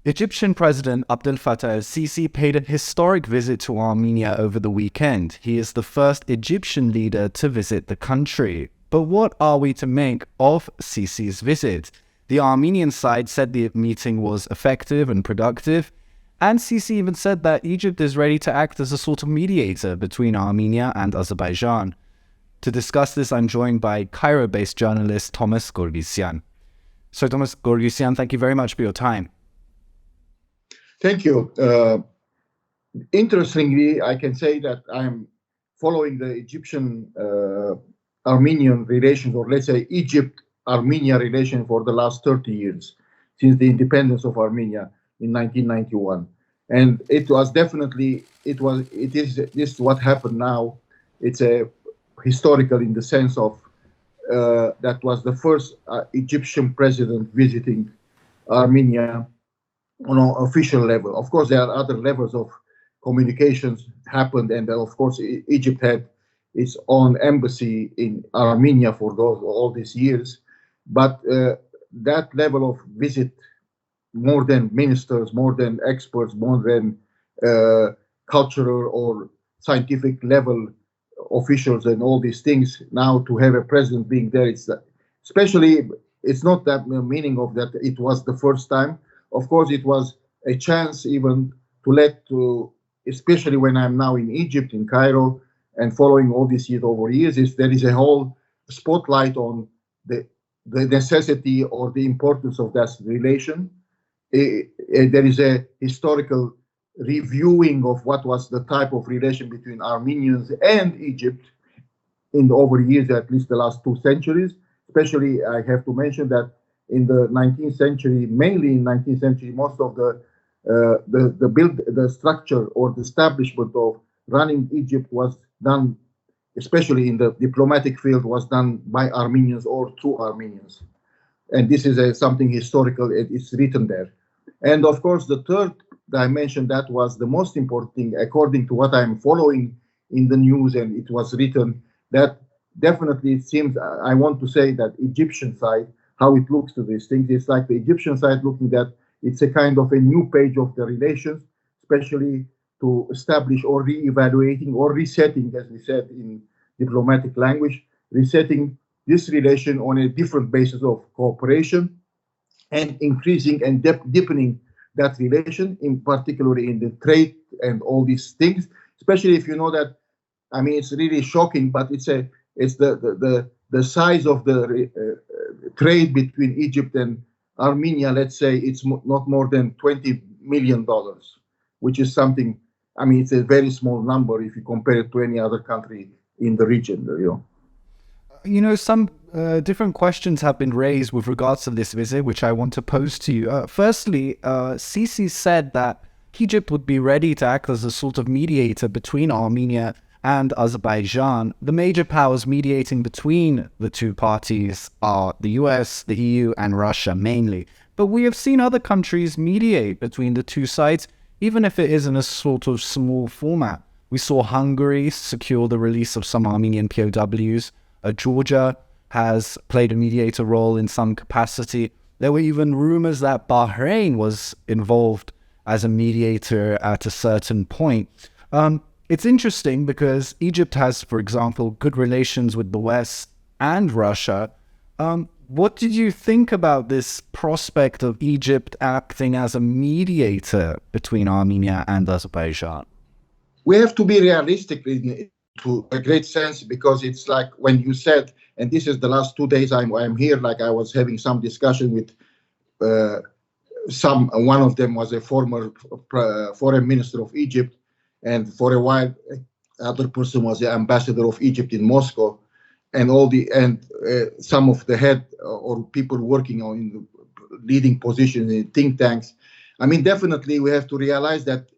Egyptian President Abdel Fattah el-Sisi paid a historic visit to Armenia over the weekend. He is the first Egyptian leader to visit the country. But what are we to make of Sisi's visit? The Armenian side said the meeting was effective and productive, and Sisi even said that Egypt is ready to act as a sort of mediator between Armenia and Azerbaijan. To discuss this, I'm joined by Cairo-based journalist Thomas Gorguissian. So Thomas Gorguissian, thank you very much for your time. Thank you. Interestingly, I can say that I'm following the Egyptian-Armenian relations, or let's say Egypt-Armenia relation for the last 30 years, since the independence of Armenia in 1991. And it was definitely, this what happened now. It's a historical in the sense of that was the first Egyptian president visiting Armenia on an official level. Of course, there are other levels of communications happened, and of course, Egypt had its own embassy in Armenia for all these years. But that level of visit, more than ministers, more than experts, more than cultural or scientific level officials and all these things, now to have a president being there, it's not that meaning of that it was the first time. Of course, it was a chance even to especially when I'm now in Egypt, in Cairo, and following all these years, there is a whole spotlight on the necessity or the importance of that relation. There is a historical reviewing of what was the type of relation between Armenians and Egypt in over years, at least the last 2 centuries. Especially, I have to mention that in the 19th century, mainly in 19th century, most of the structure or the establishment of running Egypt was done, especially in the diplomatic field, was done by Armenians or through Armenians. And this is something historical, it's written there. And of course, the third dimension that was the most important thing, according to what I'm following in the news, and it was written, that definitely it seems, I want to say that Egyptian side, how it looks to these things, it's like the Egyptian side looking at it's a kind of a new page of the relations, especially to establish or re-evaluating or resetting, as we said in diplomatic language, resetting this relation on a different basis of cooperation and increasing and deepening that relation, in particular in the trade and all these things, especially if you know that, I mean, it's really shocking, but it's the size of the trade between Egypt and Armenia, let's say it's not more than $20 million, which is something, I mean, it's a very small number if you compare it to any other country in the region, some different questions have been raised with regards to this visit, which I want to pose to you. Firstly, Sisi said that Egypt would be ready to act as a sort of mediator between Armenia and Azerbaijan. The major powers mediating between the two parties are the US, the EU, and Russia mainly. But we have seen other countries mediate between the two sides, even if it is in a sort of small format. We saw Hungary secure the release of some Armenian POWs. Georgia has played a mediator role in some capacity. There were even rumors that Bahrain was involved as a mediator at a certain point. It's interesting because Egypt has, for example, good relations with the West and Russia. What did you think about this prospect of Egypt acting as a mediator between Armenia and Azerbaijan? We have to be realistic to a great sense, because it's like when you said, and this is the last 2 days I'm here, like I was having some discussion with one of them was a former foreign minister of Egypt, and for a while other person was the ambassador of Egypt in Moscow, and some of the head or people working on in the leading positions in think tanks. I mean, definitely we have to realize that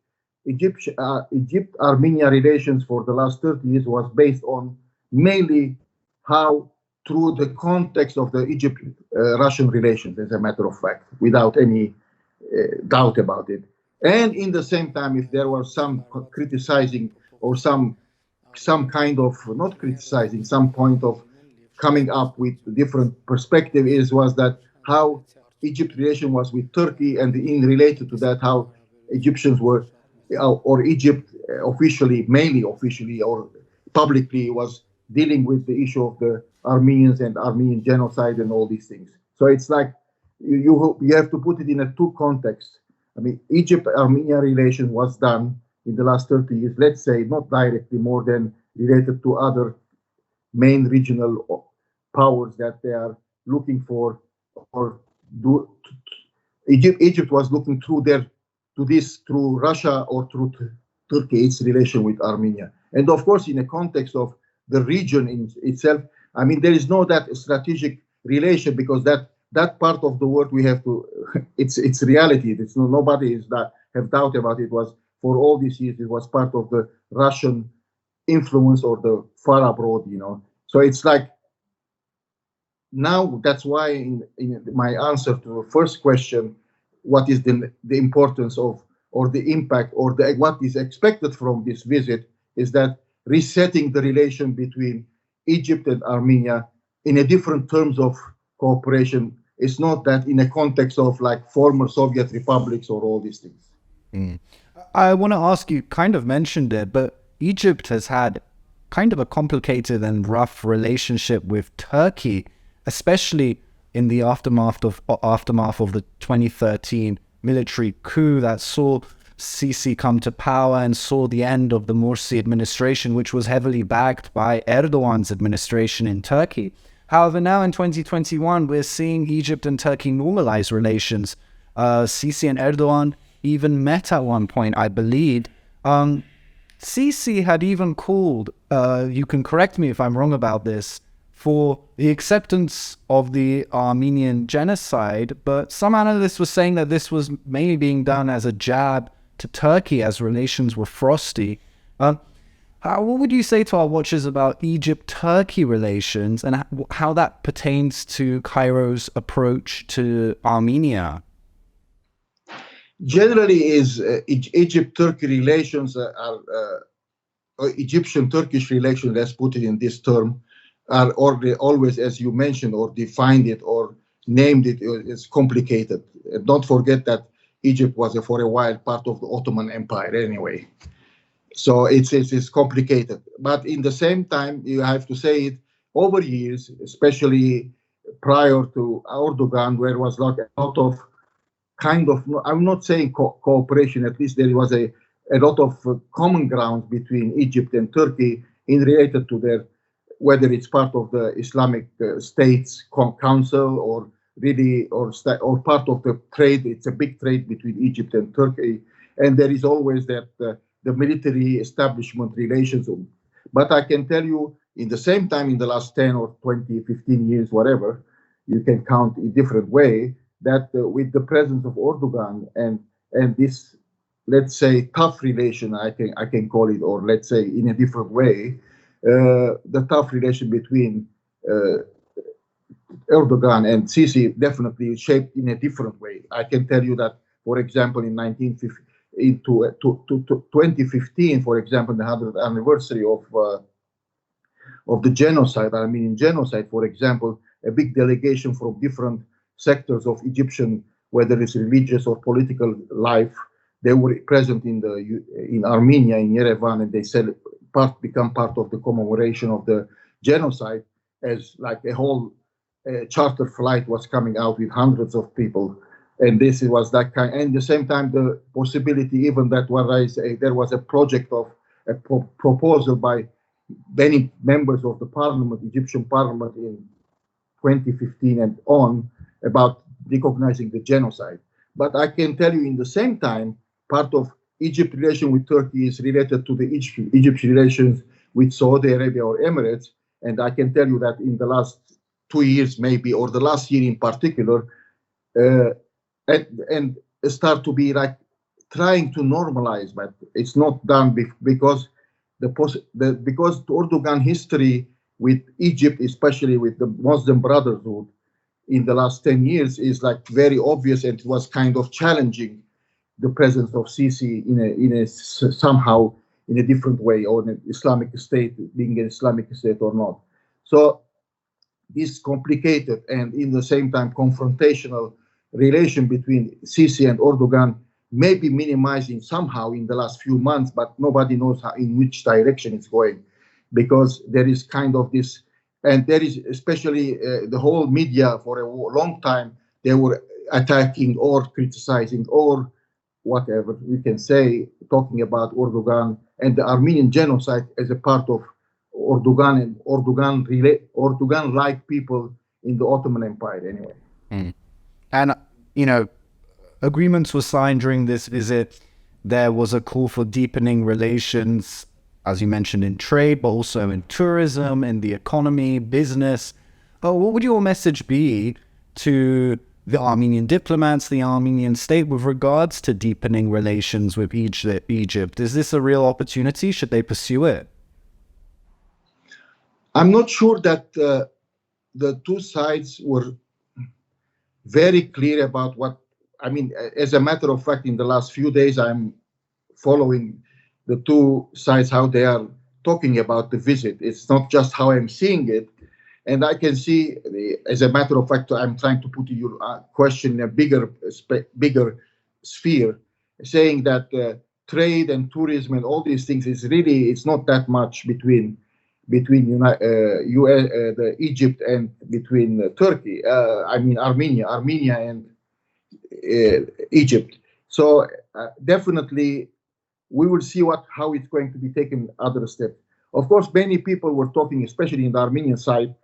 Egypt-Armenia relations for the last 30 years was based on mainly how through the context of the Egypt-Russian relations, as a matter of fact, without any doubt about it. And in the same time, if there was some criticizing or some kind of, not criticizing, some point of coming up with different perspective was that how Egypt's relation was with Turkey, and in related to that, how Egyptians were, or Egypt officially, mainly officially or publicly, was dealing with the issue of the Armenians and Armenian genocide and all these things. So it's like you have to put it in a two context. I mean, Egypt-Armenia relation was done in the last 30 years, let's say, not directly, more than related to other main regional powers that they are looking for, or do. Egypt was looking through through Russia or through Turkey, its relation with Armenia. And of course, in the context of the region in itself, I mean, there is no that strategic relation, because that part of the world we have to, it's reality. It's nobody is that have doubt about it. Was for all these years, it was part of the Russian influence or the far abroad, So it's like, now that's why in my answer to the first question, what is the importance of, or the impact, or what is expected from this visit, is that resetting the relation between Egypt and Armenia in a different terms of cooperation. It's not that in a context of like former Soviet republics or all these things. Mm. I want to ask, you kind of mentioned it, but Egypt has had kind of a complicated and rough relationship with Turkey, especially in the aftermath of the 2013 military coup that saw Sisi come to power and saw the end of the Morsi administration, which was heavily backed by Erdogan's administration in Turkey. However, now in 2021, we're seeing Egypt and Turkey normalize relations. Sisi and Erdogan even met at one point, I believe. Sisi had even called, you can correct me if I'm wrong about this, for the acceptance of the Armenian genocide, but some analysts were saying that this was mainly being done as a jab to Turkey as relations were frosty. What would you say to our watchers about Egypt-Turkey relations and how that pertains to Cairo's approach to Armenia? Generally, Egypt-Turkey relations Egyptian-Turkish relations, let's put it in this term, are always, as you mentioned, or defined it or named it, is complicated. Don't forget that Egypt was for a while part of the Ottoman Empire anyway. So it's complicated. But in the same time, you have to say it, over years, especially prior to Erdogan, where was like a lot of kind of, I'm not saying cooperation, at least there was a lot of common ground between Egypt and Turkey in related to their, whether it's part of the Islamic States Council or really, or part of the trade. It's a big trade between Egypt and Turkey. And there is always that the military establishment relations. But I can tell you, in the same time, in the last 10 or 20, 15 years, whatever, you can count in different way, that with the presence of Erdogan and this, let's say, tough relation, I can call it, or let's say in a different way, the tough relation between Erdogan and Sisi definitely shaped in a different way. I can tell you that, for example, in 2015, for example, the 100th anniversary of the genocide, Armenian genocide, for example, a big delegation from different sectors of Egyptian, whether it's religious or political life, they were present in Armenia, in Yerevan, and they said become part of the commemoration of the genocide, as like a whole charter flight was coming out with hundreds of people. And this was that kind, and at the same time, the possibility even that there was a project of a proposal by many members of the parliament, Egyptian parliament, in 2015 and on, about recognizing the genocide. But I can tell you, in the same time, part of Egypt relation with Turkey is related to the Egypt relations with Saudi Arabia or Emirates. And I can tell you that in the last 2 years, maybe, or the last year in particular, and start to be like trying to normalize, but it's not done because because Erdogan history with Egypt, especially with the Muslim Brotherhood, in the last 10 years is like very obvious, and it was kind of challenging the presence of Sisi somehow in a different way, or an Islamic State, being an Islamic State or not. So this complicated and in the same time confrontational relation between Sisi and Erdogan may be minimizing somehow in the last few months, but nobody knows in which direction it's going, because there is kind of this, and there is especially the whole media for a long time, they were attacking or criticizing or whatever we can say, talking about Erdogan and the Armenian genocide as a part of Erdogan and Erdogan-like people in the Ottoman Empire anyway. And, you know, agreements were signed during this visit. There was a call for deepening relations, as you mentioned, in trade, but also in tourism, in the economy, business. But what would your message be to the Armenian diplomats, the Armenian state, with regards to deepening relations with Egypt? Is this a real opportunity? Should they pursue it? I'm not sure that the two sides were very clear about what, I mean, as a matter of fact, in the last few days, I'm following the two sides, how they are talking about the visit. It's not just how I'm seeing it. And I can see, as a matter of fact, I'm trying to put your question in a bigger sphere, saying that trade and tourism and all these things is really, it's not that much between the Egypt and between Turkey. I mean Armenia and Egypt. So definitely, we will see how it's going to be taken other steps. Of course, many people were talking, especially in the Armenian side.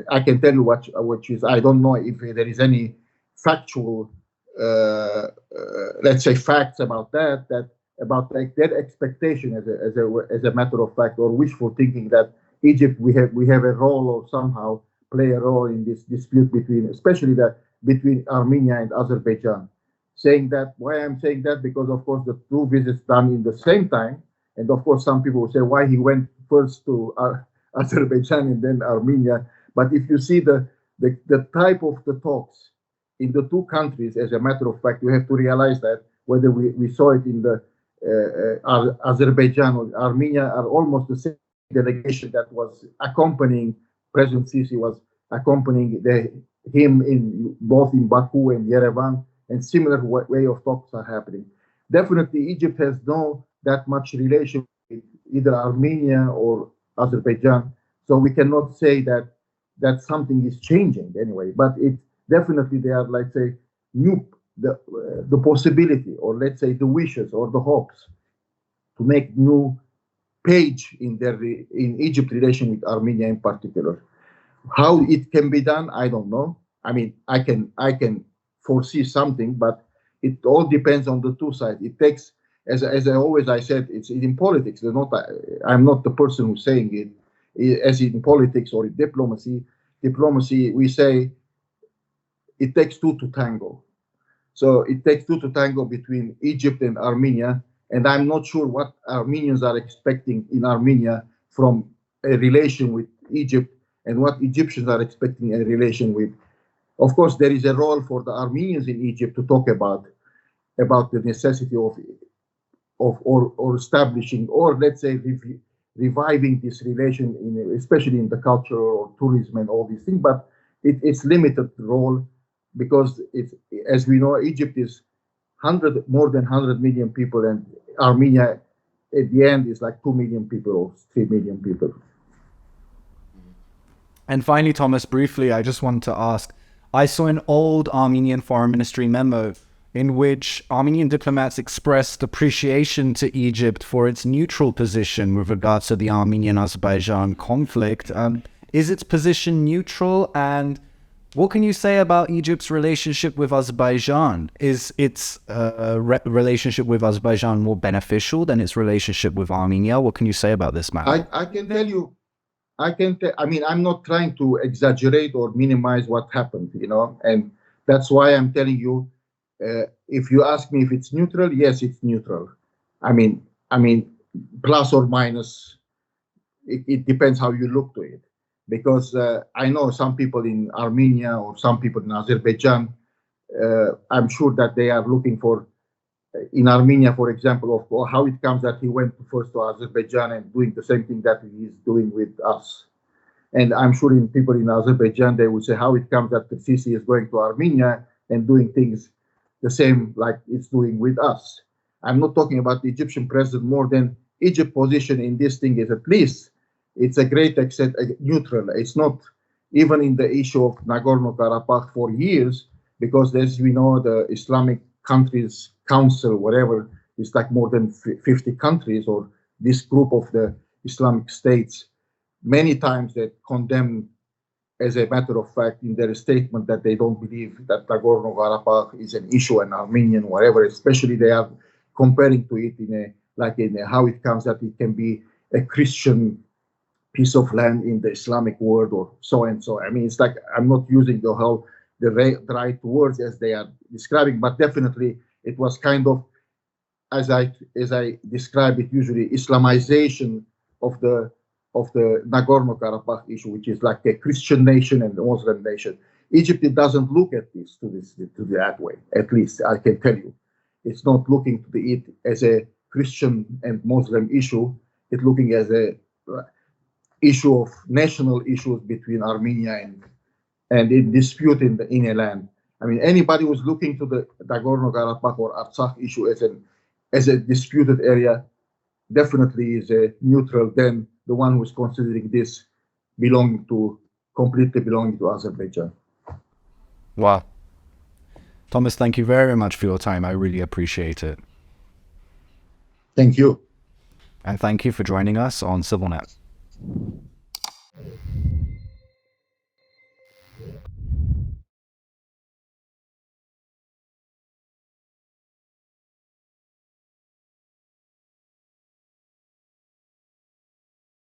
I can tell you which is, I don't know if there is any factual, let's say, facts about that about like their expectation as a matter of fact, or wishful thinking that Egypt we have a role or somehow play a role in this dispute especially between Armenia and Azerbaijan. Saying that, why I'm saying that, because of course the two visits done in the same time, and of course some people will say why he went first to Azerbaijan and then Armenia. But if you see the type of the talks in the two countries, as a matter of fact, you have to realize that whether we saw it in the Azerbaijan or Armenia are almost the same delegation that was accompanying President Sisi, was accompanying him in both in Baku and Yerevan, and similar way of talks are happening. Definitely, Egypt has no that much relation with either Armenia or Azerbaijan, so we cannot say that something is changing anyway. But it definitely they are, let's say, the possibility, or let's say the wishes or the hopes to make new page in Egypt relation with Armenia in particular. How it can be done, I don't know. I mean, I can foresee something, but it all depends on the two sides. It takes, as I said, it's in politics. I'm not the person who's saying it. As in politics or in diplomacy, we say it takes two to tango. So it takes two to tango between Egypt and Armenia, and I'm not sure what Armenians are expecting in Armenia from a relation with Egypt, and what Egyptians are expecting a relation with. Of course, there is a role for the Armenians in Egypt to talk about the necessity of establishing, or let's say reviving this relation, especially in the culture or tourism and all these things. But it's limited role, because it's, as we know, Egypt is more than 100 million people, and Armenia at the end is like 2 million people or 3 million people. And finally, Thomas, briefly, I just wanted to ask, I saw an old Armenian Foreign Ministry memo in which Armenian diplomats expressed appreciation to Egypt for its neutral position with regards to the Armenian-Azerbaijan conflict. Is its position neutral, and what can you say about Egypt's relationship with Azerbaijan? Is its relationship with Azerbaijan more beneficial than its relationship with Armenia? What can you say about this matter? I can tell you, I mean, I'm not trying to exaggerate or minimize what happened, and that's why I'm telling you, if you ask me if it's neutral, yes, it's neutral. I mean, plus or minus, it depends how you look to it. Because I know some people in Armenia or some people in Azerbaijan, I'm sure that they are looking for, in Armenia, for example, of how it comes that he went first to Azerbaijan and doing the same thing that he is doing with us. And I'm sure in people in Azerbaijan, they would say how it comes that the Sisi is going to Armenia and doing things the same like it's doing with us. I'm not talking about the Egyptian president more than Egypt's position in this thing is at least it's a great extent neutral. It's not even in the issue of Nagorno-Karabakh for years, because as we know, the Islamic countries council, whatever, is like more than 50 countries, or this group of the Islamic states, many times they condemn as a matter of fact in their statement that they don't believe that Nagorno-Karabakh is an issue and Armenian, whatever, especially they are comparing to it in a how it comes that it can be a Christian piece of land in the Islamic world or so and so. I mean, it's like I'm not using the right words as they are describing, but definitely it was kind of, as I describe it usually, Islamization of the Nagorno-Karabakh issue, which is like a Christian nation and a Muslim nation. Egypt, it doesn't look at this to that way. At least I can tell you, it's not looking to it as a Christian and Muslim issue. It's looking as a issue of national issues between Armenia and in dispute in a land. I mean, anybody who's looking to the Nagorno-Karabakh or Artsakh issue as a disputed area definitely is a neutral than the one who's considering this completely belonging to Azerbaijan. Wow. Thomas, thank you very much for your time. I really appreciate it. Thank you. And thank you for joining us on CivilNet.